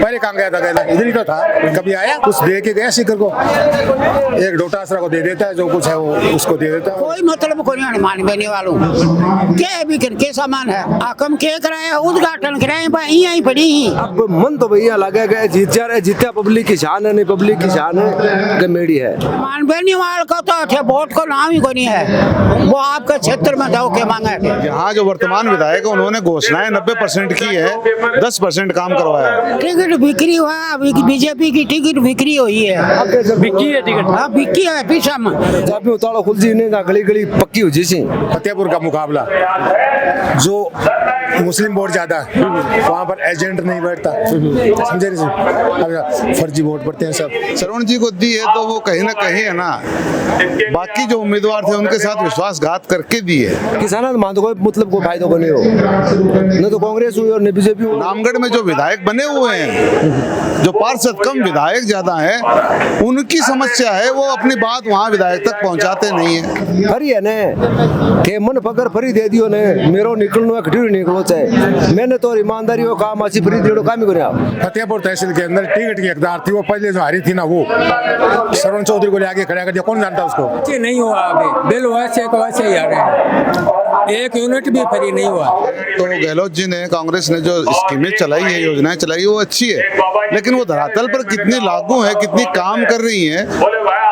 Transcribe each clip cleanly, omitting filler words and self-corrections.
पहले कहाँ गया था, गया इधर ही तो था, कभी आया कुछ दे के गया सीकर को, एक डोटासरा को दे देता है, जो कुछ है वो उसको दे देता है। कोई मतलब को नहीं मान बने वालों क्या भी के सामान है आकम के कराया उद्घाटन कराए यहीं पड़ी ही। अब मन तो भैया लगे गए जीत जा रहे, जीता पब्लिक की शान है, नहीं पब्लिक की शान है गमेड़ी है। मान बेनीवाल का तो थे वोट को नाम ही को नहीं है, वो आपके क्षेत्र में दो के मांगे थे। यहाँ जो वर्तमान विधायक है उन्होंने घोषणाएं 90% की है, 10% काम करवाया है। टिकट बिक्री हुआ, बीजेपी की टिकट बिक्री हुई है, बिक्की है टिकट। हाँ बिक्री है पीछा में जब भी उतारो खुल जी ने गली गली पक्की हो जैसी। फतेहपुर का मुकाबला जो मुस्लिम वोट ज्यादा है वहाँ पर एजेंट नहीं बैठता, समझे नहीं, फर्जी वोट पड़ते हैं सब। श्रवण जी को दी है तो वो कहीं ना कहीं है ना, बाकी जो उम्मीदवार थे उनके साथ विश्वासघात करके दी है। किसान मान तो कोई मतलब को फायदा को नहीं हो, न तो कांग्रेस हुई और न बीजेपी हुई। रामगढ़ में जो विधायक बने हुए हैं, जो पार्षद कम विधायक ज्यादा है, उनकी समस्या है वो अपनी बात वहाँ विधायक तक पहुँचाते नहीं है। फरी है ने के मन पकड़ फरी दे दियो ने मेरो निकलनो खटीर निकलो चाहे, मैंने तो ईमानदारी वो काम अच्छी फरी देड़ो काम ही करे। आप फतेहपुर तहसील के अंदर टिकट की हकदार थी, वो पहले जो हारी थी ना, वो श्रवण चौधरी को ले आगे खड़ा कर दिया, कौन जानता उसको। नहीं हुआ अभी बिल वैसे को वैसे ही आ रहे हैं, एक यूनिट भी फ्री नहीं हुआ। तो गहलोत जी ने, कांग्रेस ने जो स्कीमें चलाई है, योजनाएं चलाई, वो अच्छी है, लेकिन वो धरातल पर कितनी लागू है, कितनी काम कर रही है,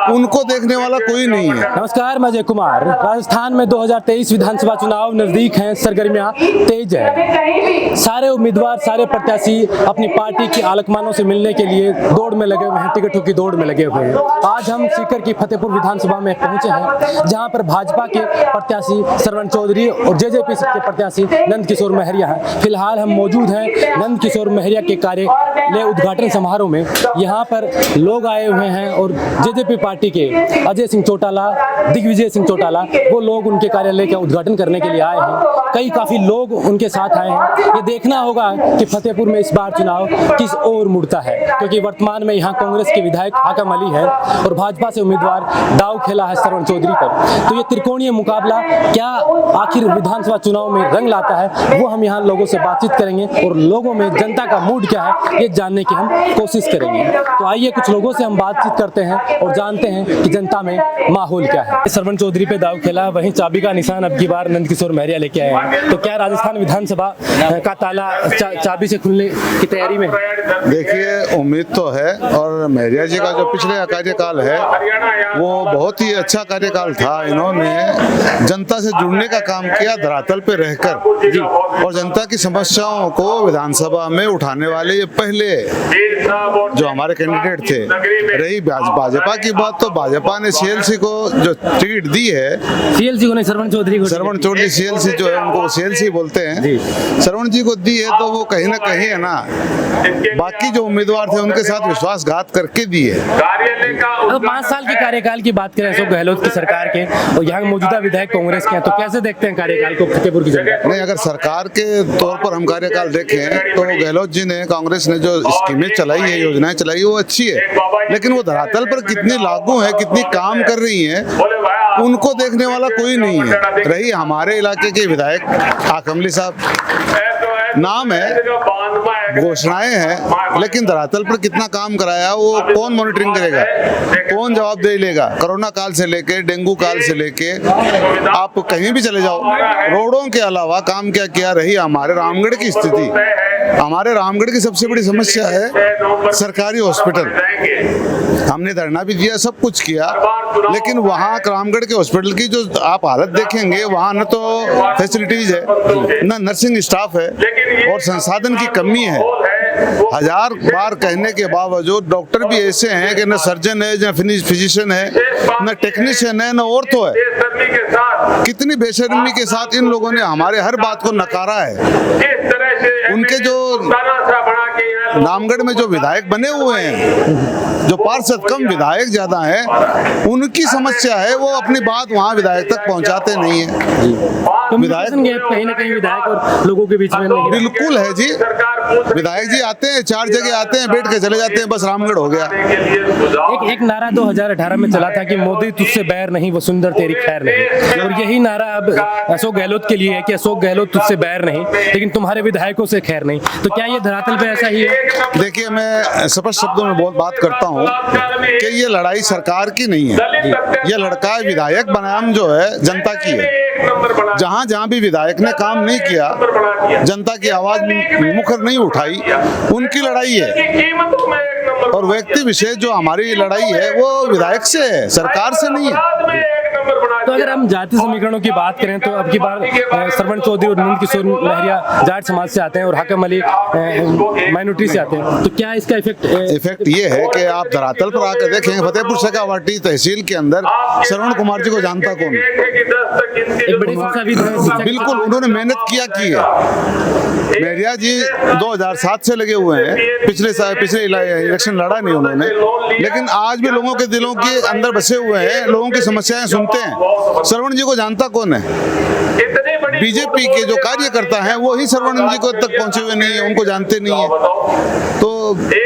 उनको देखने वाला कोई नहीं है। नमस्कार, मैं अजय कुमार। राजस्थान में 2023 विधानसभा चुनाव नजदीक हैं, सरगर्मियां तेज है। सारे उम्मीदवार, सारे प्रत्याशी अपनी पार्टी की आलकमानों से मिलने के लिए दौड़ में लगे हुए हैं, टिकटों की दौड़ में लगे हुए हैं। आज हम सीकर की फतेहपुर विधानसभा में पहुंचे हैं, जहां पर भाजपा के प्रत्याशी श्रवण चौधरी और जेजेपी के प्रत्याशी नंद किशोर महरिया हैं। फिलहाल हम मौजूद हैं नंद किशोर महरिया के कार्यालय उद्घाटन समारोह में। यहाँ पर लोग आए हुए हैं और जेजेपी पार्टी के अजय सिंह चौटाला, दिग्विजय सिंह चौटाला, वो लोग उनके कार्यालय का उद्घाटन करने के लिए आए हैं। काफी लोग उनके साथ आए हैं। ये देखना होगा कि फतेहपुर में इस बार चुनाव किस ओर मुड़ता है, क्योंकि वर्तमान में यहाँ कांग्रेस के विधायक हाकम अली है और भाजपा से उम्मीदवार दाव खेला है श्रवण चौधरी पर। तो ये त्रिकोणीय मुकाबला क्या आखिर विधानसभा चुनाव में रंग लाता है, वो हम यहाँ लोगों से बातचीत करेंगे और लोगों में जनता का मूड क्या है ये जानने की हम कोशिश करेंगे। तो आइए कुछ लोगों से हम बातचीत करते हैं और जानते हैं कि जनता में माहौल क्या है। श्रवण चौधरी पे दाव खेला, वहीं चाबी का निशान अब की बार नंद किशोर महरिया लेके आए हैं। तो क्या राजस्थान विधानसभा का ताला चाबी से खुलने की तैयारी में? देखिए, उम्मीद तो है, और महरिया जी का जो पिछले कार्यकाल है वो बहुत ही अच्छा कार्यकाल था। इन्होंने जनता से जुड़ने का काम किया, धरातल पे रहकर, और जनता की समस्याओं को विधानसभा में उठाने वाले ये पहले जो हमारे कैंडिडेट थे। रही भाजपा की बात, तो भाजपा ने सीएलसी को जो टिकट दी है, सीएलसी को नहीं, श्रवण चौधरी को। श्रवण चौधरी सीएलसी जो है, उनको सीएलसी बोलते हैं, श्रवण जी को दी है, तो वो कहीं ना कहीं है ना, बाकी जो उम्मीदवार थे उनके साथ विश्वासघात करके दी है। अगर 5 साल के कार्यकाल की बात करें अशोक गहलोत की सरकार के, और यहाँ मौजूदा विधायक कांग्रेस के हैं, तो कैसे देखते हैं कार्यकाल को फतेहपुर की जनता? नहीं, अगर सरकार के तौर पर हम कार्यकाल देखें तो गहलोत जी ने, कांग्रेस ने जो स्कीमें चलाई है, योजनाएं चलाई, वो अच्छी है, लेकिन वो धरातल पर कितनी लागू है, कितनी काम कर रही है, उनको देखने वाला कोई नहीं है। रही हमारे इलाके के विधायक हाकम अली साहब, नाम है, घोषणाएं हैं, लेकिन धरातल पर कितना काम कराया वो कौन मॉनिटरिंग करेगा, कौन जवाबदेही लेगा? कोरोना काल से लेके, डेंगू काल से लेके, आप कहीं भी चले जाओ, रोडों के अलावा काम क्या किया? रही हमारे रामगढ़ की स्थिति, हमारे रामगढ़ की सबसे बड़ी समस्या है सरकारी हॉस्पिटल। हमने धरना भी दिया, सब कुछ किया, लेकिन वहाँ रामगढ़ के हॉस्पिटल की जो आप हालत देखेंगे, वहाँ न तो फैसिलिटीज है, न नर्सिंग स्टाफ है, और संसाधन की कमी है। 1000 बार कहने के बावजूद डॉक्टर भी ऐसे हैं कि न सर्जन है, न फिजिशियन है, न टेक्नीशियन है, न ऑर्थो है। कितनी बेशर्मी के साथ इन लोगों ने हमारे हर बात को नकारा है। उनके जो रामगढ़ में जो विधायक बने हुए हैं, जो पार्षद कम विधायक ज्यादा हैं, उनकी समस्या है वो अपनी बात वहाँ विधायक तक पहुँचाते नहीं है। विधायक कहीं ना कहीं विधायक और लोगों के बीच में नहीं बिल्कुल है जी। विधायक जी आते हैं, 4 जगह आते हैं, बैठ के चले जाते हैं, बस रामगढ़ हो गया। एक नारा 2018 में चला था कि मोदी तुझसे बैर नहीं, वो सुंदर तेरी खैर नहीं, और यही नारा अब अशोक गहलोत के लिए है कि अशोक गहलोत तुझसे बैर नहीं, लेकिन तुम्हारे विधायकों से खैर नहीं। तो क्या ये धरातल पे ऐसा ही है? देखिए, मैं स्पष्ट शब्दों में बहुत बात करता हूँ कि ये लड़ाई सरकार की नहीं है, ये लड़का विधायक बनाम जो है जनता की है। जहाँ जहाँ भी विधायक ने काम नहीं किया, जनता की आवाज मुखर नहीं उठाई, उनकी लड़ाई है। और व्यक्ति विशेष जो हमारी लड़ाई है वो विधायक से है, सरकार से नहीं है। तो अगर हम जाति समीकरणों की बात करें तो अब की बार श्रवण चौधरी और नंद किशोर महरिया जाट समाज से आते हैं और हाकिम अली माइनॉरिटी से आते हैं, तो क्या इसका इफेक्ट ये है कि आप धरातल पर आकर देखें, फतेहपुर शेखावाटी तहसील के अंदर श्रवण कुमार जी को जानता कौन? एक बड़ी शिक्षाविद हैं, बिल्कुल, उन्होंने मेहनत किया की है। महरिया जी 2007 से लगे हुए हैं, पिछले इलेक्शन लड़ा नहीं उन्होंने, लेकिन आज भी लोगों के दिलों के अंदर बसे हुए हैं, लोगों की समस्याएं सुनते हैं। श्रवण जी को जानता कौन है? बीजेपी के जो कार्यकर्ता हैं वो ही श्रवण जी को तक पहुंचे हुए नहीं है, उनको जानते नहीं है। तो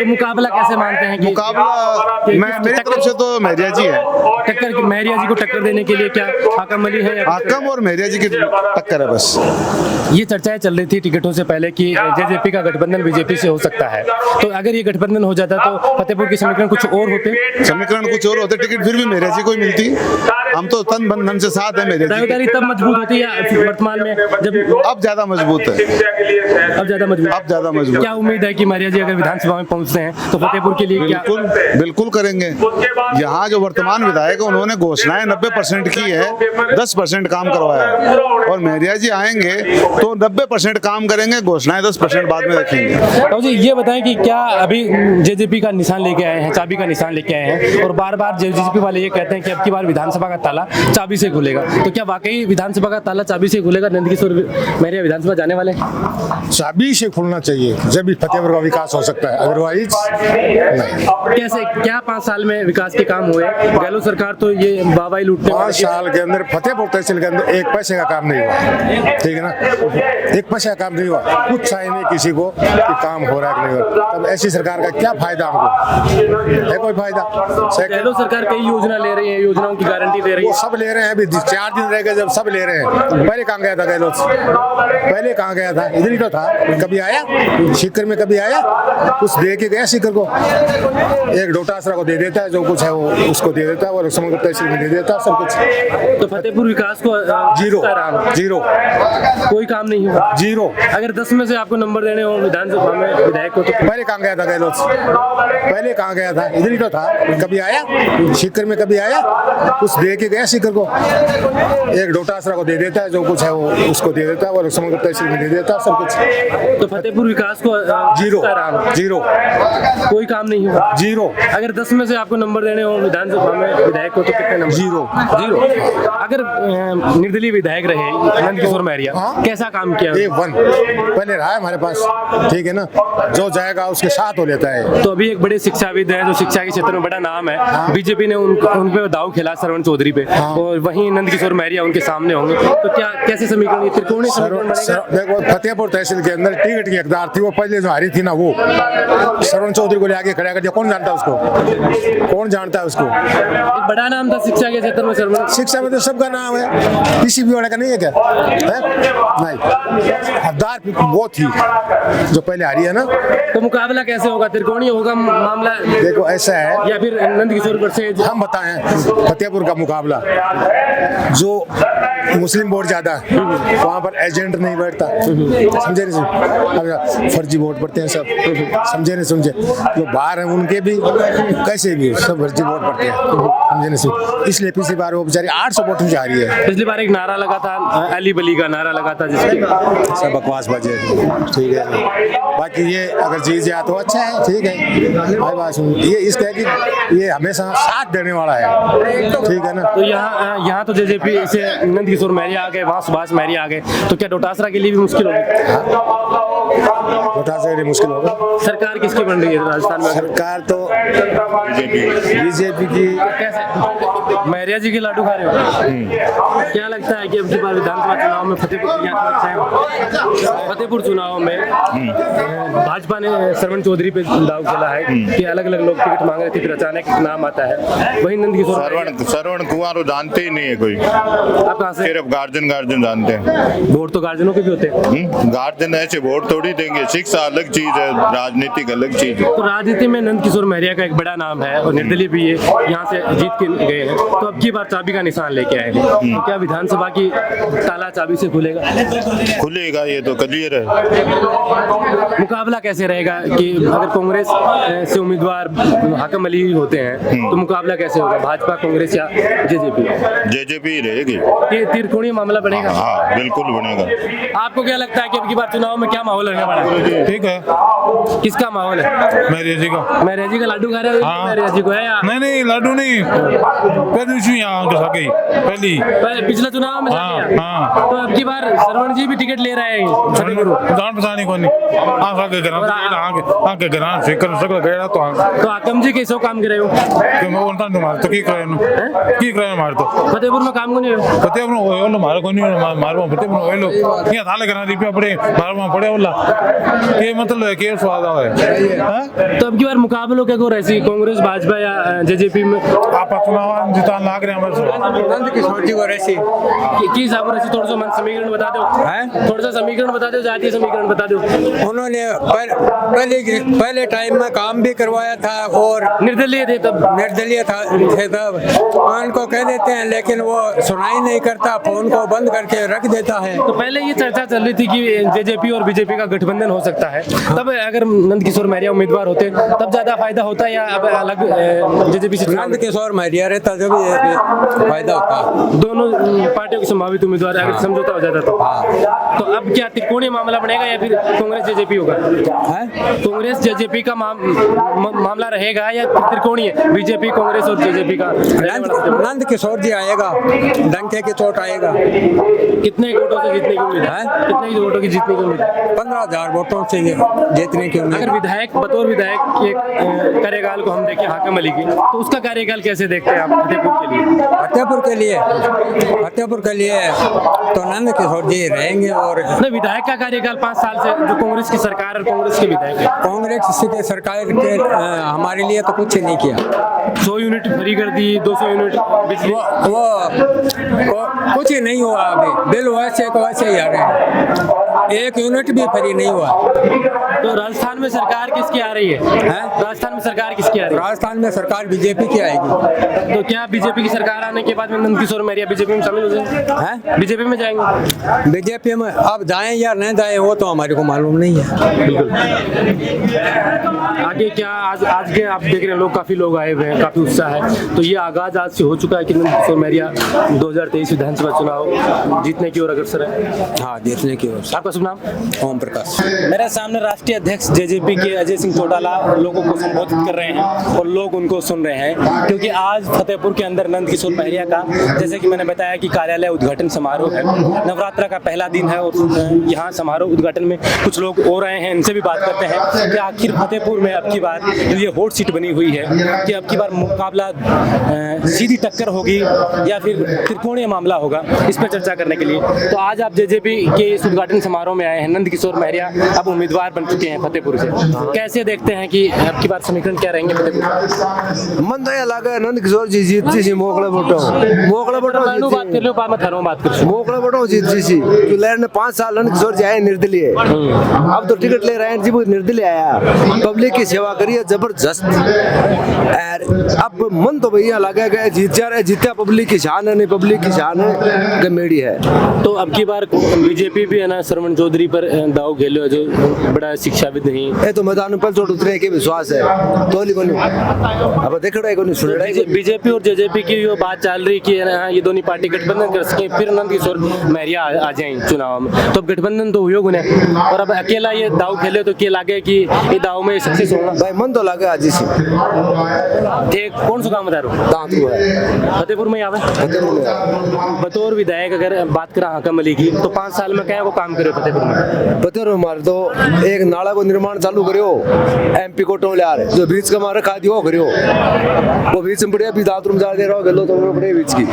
मुकाबला कैसे मानते हैं? मुकाबला मेरी तरफ से तो महरिया जी है। टक्कर महरिया जी को टक्कर देने के लिए क्या हाकिम अली है? हाकिम और महरिया जी की टक्कर है बस। ये चर्चाएं चल रही थी टिकटों से पहले कि जेजेपी का गठबंधन बीजेपी से हो सकता है, तो अगर ये गठबंधन हो जाता तो फतेहपुर के समीकरण कुछ और होते? समीकरण कुछ और होते, टिकट फिर भी महरिया जी को ही मिलती। हम तो तन बन धन से साथ है महरिया जी। तब मजबूत होती है वर्तमान में, जब अब ज्यादा मजबूत है, अब ज्यादा मजबूत। क्या उम्मीद है कि महरिया जी अगर विधानसभा में पहुंचते हैं तो फतेहपुर के लिए क्या? बिल्कुल करेंगे। यहाँ जो वर्तमान विधायक है उन्होंने घोषणाएं 90% की है, 10% काम करवाया है, और महरिया जी आएंगे तो 90% काम करेंगे, घोषणाएं 10% बाद में रखेंगे। तो जी ये बताएं कि क्या अभी जेजेपी का निशान लेके आए हैं, चाबी का निशान लेके आए हैं, और बार बार जेजेपी वाले ये कहते हैं कि अब की बार विधानसभा का ताला चाबी से खुलेगा, तो क्या वाकई विधानसभा का ताला चाबी से खुलेगा? नंद किशोर महरिया विधानसभा जाने वाले? चाबी से खुलना चाहिए, जब भी फतेहपुर का विकास हो सकता है, अदरवाइज नहीं। कैसे क्या 5 साल में विकास के काम हुए? गहलोत सरकार तो ये बाबाई लूटने 5 साल के अंदर फतेहपुर तहसील के अंदर 1 पैसे का काम नहीं हुआ, ठीक है ना? 1 पैसे का काम नहीं हुआ, कुछ चाहिए नहीं किसी को कि काम हो रहा है कि नहीं हो रहा। तब ऐसी सरकार का क्या फायदा हमको? है कोई फायदा? गहलोत सरकार कई योजना ले रही है, योजनाओं की गारंटी दे रही है। वो सब ले रहे हैं, अभी 4 दिन रह गए जब सब ले रहे हैं। पहले कहाँ गया था गहलोत? पहले कहाँ गया था? इधर ही तो था। कभी आया सीकर में? कभी आया? कुछ दे के गया सीकर को? एक डोटासरा को दे देता है, जो कुछ है वो उसको दे देता है, और समग्र तहसील में दे देता है सब कुछ। तो फतेहपुर विकास को जीरो कोई काम नहीं हुआ, जीरो। अगर 10 में से आपको नंबर देने हो विधानसभा में विधायक को, तो पहले कहाँ गया था गहलोत? पहले कहाँ गया था? इधर ही तो था। कभी आया सीकर में? कभी आया? कुछ दे के गया सीकर को? एक डोटासरा को दे देता है, जो कुछ है वो उसको दे देता है, और समग्र तहसील में दे देता है सब कुछ। तो फतेहपुर विकास को जीरो कोई काम नहीं हुआ, जीरो। अगर 10 में से आपको नंबर देने हो विधानसभा में विधायक को, तो कितने नंबर? जीरो। अगर निर्दलीय विधायक रहे नंद किशोर महरिया, कैसा काम किया? 1 पहले रहा है हमारे पास, ठीक है ना? जो जाएगा उसके साथ हो लेता है। तो अभी एक बड़े शिक्षाविद हैं जो शिक्षा के क्षेत्र में बड़ा नाम है, बीजेपी ने उन पे दाव खेला श्रवण चौधरी पे, और वहीं नंद किशोर महरिया उनके सामने होंगे, तो क्या कैसे समीकरण त्रिकोणीय समीकरण बनेगा? देखो, फतेहपुर तहसील के अंदर टिकट की हकदार थी, वो पहले जो हारी थी ना, वो श्रवण चौधरी को ले आके खड़ा कर दिया। कौन जानता है उसको? कौन जानता है उसको? एक बड़ा नाम था शिक्षा के क्षेत्र में श्रवण। शिक्षा में तो सबका नाम है, किसी भी वाले का नहीं है क्या? है? नहीं, हकदार वो थी जो पहले हारी है ना। तो मुकाबला कैसे होगा? त्रिकोणीय होगा मामला? देखो ऐसा है, या फिर नंद किशोर पर से हम बताएं फतेहपुर का मुकाबला, जो मुस्लिम वोट ज्यादा है वहाँ पर एजेंट नहीं बैठता, समझे नहीं? अब फर्जी वोट पड़ते हैं सब, समझे नहीं? समझे? जो बाहर हैं उनके भी कैसे भी सब फर्जी वोट पड़ते हैं, समझे नहीं? इसलिए पिछली बार वो बेचारी 800 वोट से हारी है। पिछली बार एक नारा लगा था, अली बली का नारा लगा था, जिसकी सब बकवास बाजे, ठीक है। बाकी ये अगर जीत जाए तो अच्छा है, ठीक है। हमारी बात सुन, ये इसका है कि ये हमेशा साथ देने वाला है, ठीक है ना? तो यहाँ तो जेजेपी से नंद किशोर महरिया आ गए, वहाँ सुभाष महरिया आ गए, तो क्या डोटासरा के लिए भी मुश्किल होगी? डोटासरा के लिए मुश्किल होगा। सरकार किसकी बन रही है राजस्थान में? सरकार तो बीजेपी की। कैसे महरिया जी के लाडू खा रहे हो? क्या लगता है कि अब की बार विधानसभा चुनाव में फतेहपुर चुनाव में भाजपा ने श्रवण चौधरी पे दाव खेला है कि अलग अलग लोग टिकट मांग रहे थे, फिर अचानक नाम आता है, वही नंद किशोर श्रवण कुमार जानते ही नहीं है कोई। आप कहाँ से? सिर्फ गार्जियन जानते हैं। वोट तो गार्जियनों के भी होते हैं। गार्जियन ऐसे वोट थोड़ी नहीं देंगे। शिक्षा अलग चीज है, राजनीतिक अलग चीज है। तो राजनीति में नंद किशोर महरिया का एक बड़ा नाम है और निर्दलीय भी ये यहाँ से जीत के गए हैं, तो अब की बार चाबी का निशान लेके आए हैं, तो क्या विधानसभा की ताला चाबी से खुलेगा? खुलेगा, ये तो क्लियर है। मुकाबला कैसे रहेगा कि अगर कांग्रेस से उम्मीदवार हाकम अली होते हैं तो मुकाबला कैसे होगा, भाजपा, कांग्रेस या जेजेपी? जेजेपी रहेगी। त्रिकोणीय मामला बनेगा? हाँ बिल्कुल बनेगा। आपको क्या लगता है कि अब की बार चुनाव में क्या माहौल रहने वाला है? ठीक है, किसका माहौल है? मेरी जी का। मैं रेजी का लाडू खा रहा हूँ। हाँ। मैं रेजी को है या नहीं लाडू नहीं, पहली इशू यहाँ के साथ गई पहली। पहले पिछले चुनाव में हाँ, जाके हाँ। तो अब की बार श्रवण जी भी टिकट ले रहे हैं फतेहपुर। जान पहचानी को नहीं, आगे घर फिकर सकल गया तो तो हाकम जी कैसे काम करे हो? मैं उनता मार तो की कराए मार तो फतेहपुर में काम को नहीं हो? फतेहपुर ओलो मार को नहीं मार फतेहपुर ओलो यहाँ थाले करा रिपिया पड़े मार पड़े ओला ये मतलब है के स्वाद है। तो अब की बार मुकाबलों क्या को रहती, कांग्रेस, भाजपा या जेजेपी में? आप चुनाव जितान लाग रहे हमारे नंद किशोर जी को रहती की हिसाब से थोड़ा सा मन समीकरण बता दो, थोड़ा सा समीकरण बता दो, जातीय समीकरण बता दो। उन्होंने पहले टाइम में काम भी करवाया था और निर्दलीय थे तब? निर्दलीय थे तब। उनको कह देते हैं लेकिन वो सुनाई नहीं करता, फोन को बंद करके रख देता है। तो पहले ये चर्चा चल रही थी कि जेजेपी और बीजेपी का गठबंधन हो सकता है, तब अगर नंद किशोर महरिया उम्मीदवार होते तब ज्यादा फायदा होता या अब अलग जेजेपी से? नंद किशोर महरिया रहता जब ये फायदा होता। दोनों पार्टियों के संभावित उम्मीदवार अगर समझौता हो जाता तो अब क्या त्रिकोणीय मामला बनेगा या फिर कांग्रेस जेजेपी होगा? कांग्रेस जेजेपी का मामला रहेगा या त्रिकोणीय बीजेपी, कांग्रेस और जेजेपी का? नंद किशोर जी आएगा, डंके की चोट आएगा। कितने वोटों से जीतने की उम्मीद है? कितने वोटों की जीतने की उम्मीद है? 15,000 वोटों से जीतने की उम्मीद। अगर विधायक बतौर विधायक के कार्यकाल को हम देखें हाकम अली की, तो उसका कार्यकाल कैसे देखते हैं आप फतेहपुर के लिए? फतेहपुर के लिए तो नंद किशोर जी रहेंगे। और नहीं, विधायक का कार्यकाल 5 साल से जो कांग्रेस की सरकार और कांग्रेस के विधायक है, कांग्रेस की सरकार के हमारे लिए तो कुछ नहीं किया। 100 यूनिट फ्री कर दी, 200 यूनिट बिजली, वो कुछ ही नहीं हुआ। अभी बिल वैसे को वैसे ही आ रहे हैं, 1 यूनिट भी फ्री नहीं हुआ। तो राजस्थान में सरकार किसकी आ रही है? राजस्थान में सरकार किसकी आ रही है? राजस्थान में सरकार बीजेपी की आएगी। तो क्या बीजेपी की सरकार आने के बाद में नंद किशोर महरिया बीजेपी में शामिल हो जाएंगे? बीजेपी में जाएंगे? बीजेपी में अब जाएं या नहीं जाएं वो तो हमारे को मालूम नहीं है। आगे क्या आज के आप देख रहे हैं लोग, काफी लोग आए हुए हैं, काफी उत्साह है, तो ये आगाज आज से हो चुका है कि नंद किशोर महरिया 2023 विधानसभा चुनाव जीतने की ओर अग्रसर है? हाँ, जीतने की ओर। आपका शुभ नाम? ओम प्रकाश। मेरे सामने राष्ट्रीय अध्यक्ष जेजेपी के अजय सिंह चौटाला लोगों को संबोधित कर रहे हैं और लोग उनको सुन रहे हैं, क्योंकि आज फतेहपुर के अंदर नंद किशोर महरिया का, जैसे कि मैंने बताया कि कार्यालय उद्घाटन समारोह है, नवरात्र का पहला दिन है और यहाँ समारोह उद्घाटन में कुछ लोग हो रहे हैं, इनसे भी बात करते हैं कि आखिर फतेहपुर में अब की बार जो ये हॉट सीट बनी हुई है कि अब की बार मुकाबला सीधी टक्कर होगी या फिर त्रिकोणीय मामला होगा, इस पर चर्चा करने के लिए तो आज आप जेजेपी के इस उद्घाटन समारोह में आए हैं। नंद किशोर महरिया अब उम्मीदवार बन चुके हैं फतेहपुर से, कैसे देखते हैं कि अब की बार समीकरण क्या रहेंगे फतेहपुर? मन तो ये लगा नंद किशोर जी जीतती सी मोकले बोटो बात कर लो, बाद में थारों बात कर मोकले बोटो जीतती सी। तो लहर ने 5 साल नंद किशोर जी आए निर्दलीय, अब तो टिकट ले रहे हैं जी, वो निर्दलीय आया, पब्लिक की सेवा करिए जबरदस्त। अब मन तो भैया लगा गया जीत जा रहे, जीता पब्लिक की शान है, नहीं पब्लिक की शान है गमेड़ी है। तो अब की बार बीजेपी भी है ना श्रवण चौधरी पर दाव खेलो, जो बड़ा शिक्षाविद नहीं, ये तो मैदान पर चोट उतरे के विश्वास है तो नहीं कोनी अब देख रहा है कोनी सुन रहा है। बीजेपी और जेजेपी की जो बात चल रही कि ये दोनों पार्टी गठबंधन कर सके, फिर नंद किशोर महरिया आ जाए चुनाव में, तो गठबंधन तो हुई गुने, और अब अकेला ये दाव खेले तो क्या लगे कि ये दाव में सक्सेस होगा? भाई मन तो लगा आज से ठीक। कौन सा काम बता रहा हूँ? दांत हुआ है फतेहपुर में आवे। बतौर विधायक अगर बात करा हाकम अली की, तो 5 साल में क्या वो काम करे फतेहपुर में? फतेहपुर मार तो एक नाला को निर्माण चालू करियो MP को टोल्यार जो बीच का मार रखा दियो करियो वो बीच में बढ़िया भी बाथरूम जा दे रहो गलो तो बड़े बीच की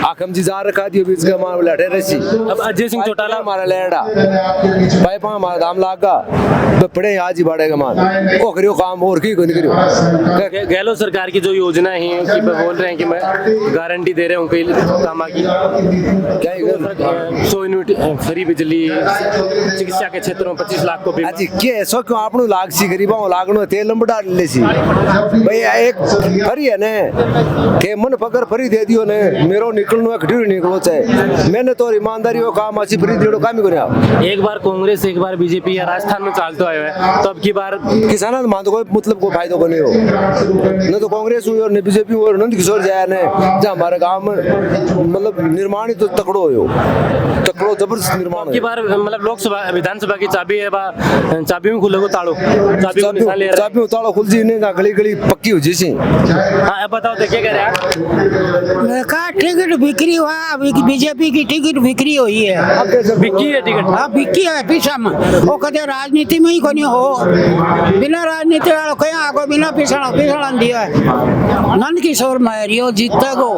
आखम जी जा रखा दियो बीच का मार लटे रसी अब अजय सिंह चौटाला मारा लेड़ा पाइपा मारा दाम लागा बड़े आज ही बढ़ेगा मान वो करियो काम और की नहीं करियो गहलोत सरकार की जो योजना है कि बोल रहे हैं कि मैं गारंटी दे रहा हूँ कई कामा की क्या 100 यूनिट फ्री बिजली चिकित्सा के क्षेत्रों में 25 लाख को भी आज के सो क्यों आपनु लाग सी गरीबा लागनो तेल लंबड़ा ले सी भैया एक फरी है ने के मन पकड़ फरी दे दियो ने मेरो निकलनो खड़ी निकलो चाहे मैंने तो ईमानदारी वो काम अच्छी फरी देड़ो काम ही करया एक बार कांग्रेस एक बार बीजेपी या राजस्थान में चालतो आयो है तो अब की बार किसान मान तो कोई मतलब को फायदा को नहीं हो न तो कांग्रेस हुई और न बीजेपी हुई और नंद किशोर जाया ने जहाँ हमारे गांव में मतलब निर्माण ही तो तकड़ो हो तकड़ो जबरदस्त निर्माण की बार मतलब लोकसभा विधानसभा की चाबी है बा चाबी में खुले को ताड़ो चाबी को निशान ले रहा चाबी ताड़ो खुल जी ने गली गली पक्की हो जी सी हां अब बताओ तो क्या कह रहे हैं का टिकट बिक्री हुआ बीजेपी की टिकट बिक्री हुई है बिक्की है टिकट हाँ बिक्की है पीछा में वो कहते राजनीति में ही कोनी हो बिना राजनीति वालों कहीं आगो बिना पिछड़ा दिया है नंद किशोर महरियो जीतता को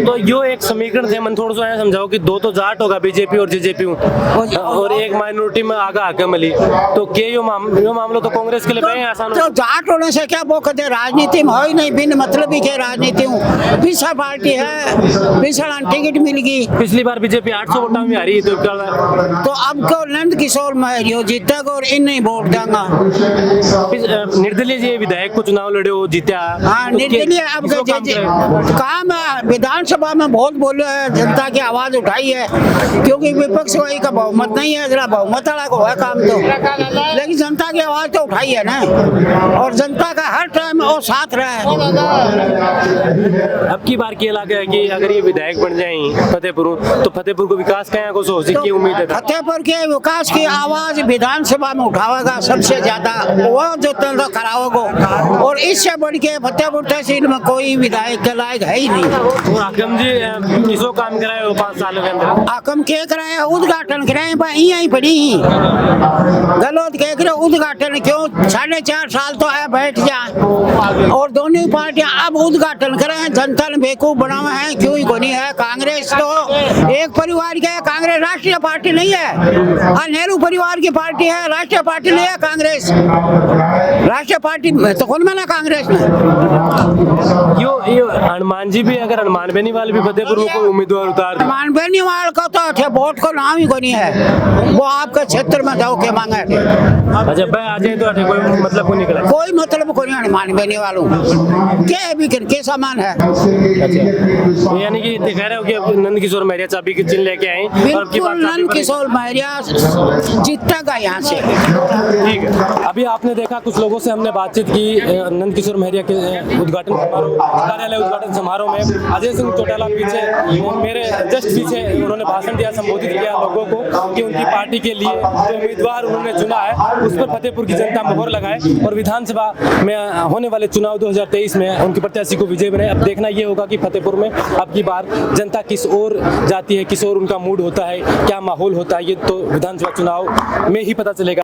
तो यो एक समीकरण थे मन थोड़ा सा समझाओ कि दो तो जाट होगा बीजेपी और जेजेपी और एक माइनॉरिटी में आगा आके मिली तो के यो मामला तो कांग्रेस के लिए बड़े आसान तो जाट होने से क्या वो कहते राजनीति में हो ही नहीं बिन मतलब ही के राजनीति हूँ पिछड़ा पार्टी है पिछड़ा टिकट मिल गई पिछली बार बीजेपी 800 वोटा में हारी तो अब को नंद किशोर महरियो जीता को और इन नहीं वोट देंगा निर्दलीय जी विधायक को चुनाव लड़े हो जीता हाँ निर्दलीय अब काम विधानसभा में बहुत बोले है जनता की आवाज उठाई है क्योंकि विपक्ष वाली का बहुमत नहीं है जरा बहुमत वाला को है काम तो लेकिन जनता की आवाज तो उठाई है ना और जनता का हर टाइम वो साथ रहा है। अब की बार क्या लगा है कि अगर ये विधायक बन जाए फतेहपुर तो फतेहपुर को विकास कहाँ को सोच की उम्मीद है फतेहपुर के विकास की आवाज विधानसभा में उठावेगा सबसे ज्यादा वो जो कराओगे और इससे बढ़ के फतेहपुर तहसील में कोई विधायक के लायक है ही नहीं। आकम जी किसो काम कराए हो 5 साल के अंदर आकम के कराए उद्घाटन कराए यही पड़ी ही गलत कह कर उद्घाटन क्यों 4.5 साल तो है बैठ जाए और दोनों पार्टियां अब उद्घाटन करें जनता ने बेवकूफ बनावे हैं क्यों ही कोनी है। कांग्रेस तो एक परिवार का है कांग्रेस राष्ट्रीय पार्टी नहीं है नेहरू परिवार की पार्टी है राष्ट्रीय पार्टी नहीं है कांग्रेस राष्ट्रीय पार्टी तो कौन माना कांग्रेस ने यो हनुमान जी भी अगर हनुमान बेनीवाल भी फतेहपुर में कोई उम्मीदवार उतार दे हनुमान बेनीवाल का तो वोट को नाम ही कोनी है वो आपके क्षेत्र में जाओ के मांगा अच्छा भाई आ जाए तो कोई मतलब को निकला कोई मतलब को नहीं हनुमान बेनीवाल क्या भी के सामान है यानी कि कह रहे हो कि नंद किशोर महरिया चाबी की चिन्ह लेके आए बिल्कुल नंद किशोर महरिया जीतेगा यहाँ से। ठीक है अभी आपने देखा कुछ लोगों से हमने बातचीत की नंद किशोर महरिया के उद्घाटन कार्यालय उद्घाटन समारोह में अजय सिंह चौटाला पीछे मेरे जस्ट पीछे उन्होंने भाषण दिया संबोधित किया लोगों को कि उनकी पार्टी के लिए जो उम्मीदवार उन्होंने चुना है उस पर फतेहपुर की जनता मोहर लगाए और विधानसभा में होने वाले चुनाव 2023 में उनके प्रत्याशी को विजय बनाए। अब देखना ये होगा कि फतेहपुर में अब की बार जनता किस ओर जाती है किस ओर उनका मूड होता है क्या माहौल होता है ये तो विधानसभा चुनाव में ही पता चलेगा।